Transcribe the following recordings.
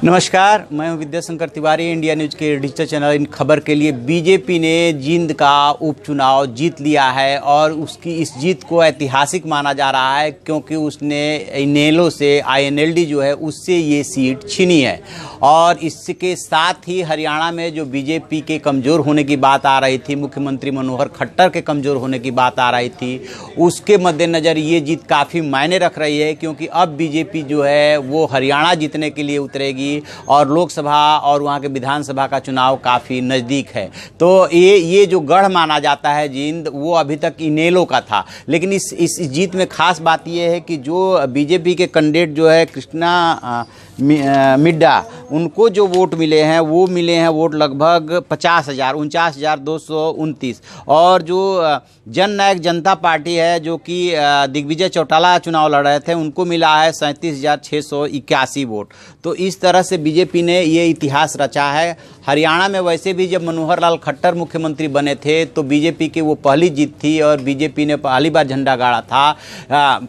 नमस्कार, मैं हूं विद्याशंकर तिवारी। इंडिया न्यूज़ के डिजिटल चैनल इन खबर के लिए बीजेपी ने जींद का उपचुनाव जीत लिया है और उसकी इस जीत को ऐतिहासिक माना जा रहा है क्योंकि उसने इनेलो से INLD जो है उससे ये सीट छीनी है। और इसके साथ ही हरियाणा में जो बीजेपी के कमज़ोर होने की बात आ रही थी, मुख्यमंत्री मनोहर खट्टर के कमज़ोर होने की बात आ रही थी, उसके मद्देनज़र ये जीत काफ़ी मायने रख रही है क्योंकि अब बीजेपी जो है वो हरियाणा जीतने के लिए उतरेगी और लोकसभा और वहाँ के विधानसभा का चुनाव काफ़ी नज़दीक है। तो ये जो गढ़ माना जाता है जींद, वो अभी तक इनेलो का था। लेकिन इस जीत में खास बात ये है कि जो बीजेपी के कैंडिडेट जो है कृष्णा मिड्डा, उनको जो वोट मिले हैं वो मिले हैं वोट लगभग 50,000 49,229। और जो जननायक जनता पार्टी है जो कि दिग्विजय चौटाला चुनाव लड़ रहे थे, उनको मिला है 37,681 वोट। तो इस तरह से बीजेपी ने ये इतिहास रचा है। हरियाणा में वैसे भी जब मनोहर लाल खट्टर मुख्यमंत्री बने थे तो बीजेपी की वो पहली जीत थी और बीजेपी ने पहली बार झंडा गाड़ा था।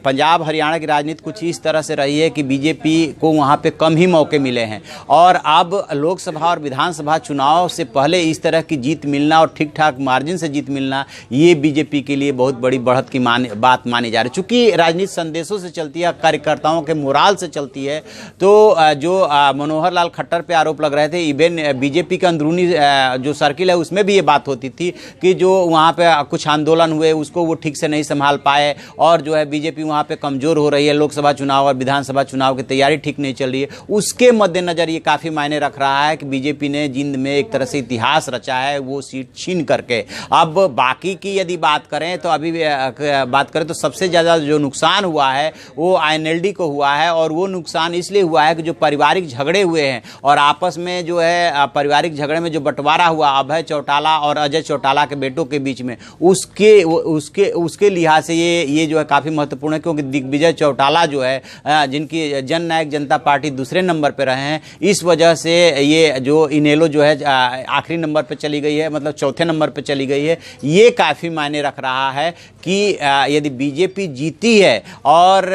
पंजाब हरियाणा की राजनीति कुछ इस तरह से रही है कि बीजेपी को वहाँ पे कम ही मौके मिले हैं और अब लोकसभा और विधानसभा चुनाव से पहले इस तरह की जीत मिलना और ठीक ठाक मार्जिन से जीत मिलना, ये बीजेपी के लिए बहुत बड़ी बढ़त की बात मानी जा रही है। चूँकि राजनीति संदेशों से चलती है, कार्यकर्ताओं के मोराल से चलती है, तो जो मनोहर लाल खट्टर पे आरोप लग रहे थे, इवन बीजेपी का अंदरूनी जो सर्किल है उसमें भी ये बात होती थी कि जो वहाँ पे कुछ आंदोलन हुए उसको वो ठीक से नहीं संभाल पाए और जो है बीजेपी वहाँ पे कमज़ोर हो रही है, लोकसभा चुनाव और विधानसभा चुनाव की तैयारी ठीक नहीं चल रही है। उसके मद्देनज़र ये काफ़ी मायने रख रहा है कि बीजेपी ने जींद में एक तरह से इतिहास रचा है वो सीट छीन करके। अब बाकी की यदि बात करें तो सबसे ज़्यादा जो नुकसान हुआ है वो INLD को हुआ है और वो नुकसान इसलिए हुआ है कि जो पारिवारिक झगड़े हुए हैं और आपस में जो है पारिवारिक झगड़े में जो बंटवारा हुआ अभय चौटाला और अजय चौटाला के बेटों के बीच में, उसके लिहाज से ये जो है काफ़ी महत्वपूर्ण है क्योंकि दिग्विजय चौटाला जो है जिनकी जननायक जनता पार्टी दूसरे नंबर पर रहे हैं, इस वजह से ये जो इनेलो जो है आखिरी नंबर पर चली गई है, मतलब चौथे नंबर पर चली गई है। ये काफ़ी मायने रख रहा है कि यदि बीजेपी जीती है और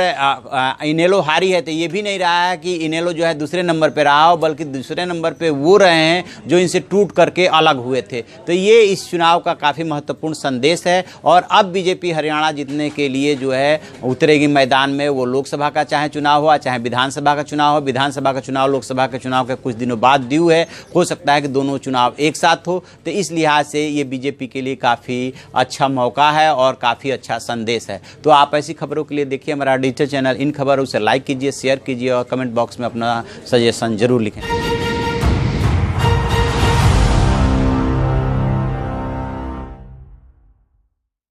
इनेलो हारी है तो ये भी नहीं रहा है कि इनेलो जो है दूसरे नंबर पर रहा हो, बल्कि दूसरे नंबर पे वो रहे हैं जो इनसे टूट करके अलग हुए थे। तो ये इस चुनाव का काफ़ी महत्वपूर्ण संदेश है और अब बीजेपी हरियाणा जीतने के लिए जो है उतरेगी मैदान में। वो लोकसभा का चाहे चुनाव हुआ चाहे विधानसभा का चुनाव हो, विधानसभा का चुनाव लोकसभा के चुनाव के कुछ दिनों बाद ड्यू है, हो सकता है कि दोनों चुनाव एक साथ हो। तो इस लिहाज से ये बीजेपी के लिए काफ़ी अच्छा मौका है और काफ़ी अच्छा संदेश है। तो आप ऐसी खबरों के लिए देखिए हमारा डिजिटल चैनल इन खबर, उसे लाइक कीजिए, शेयर कीजिए और कमेंट बॉक्स में अपना सजेशन जरूर लिखें।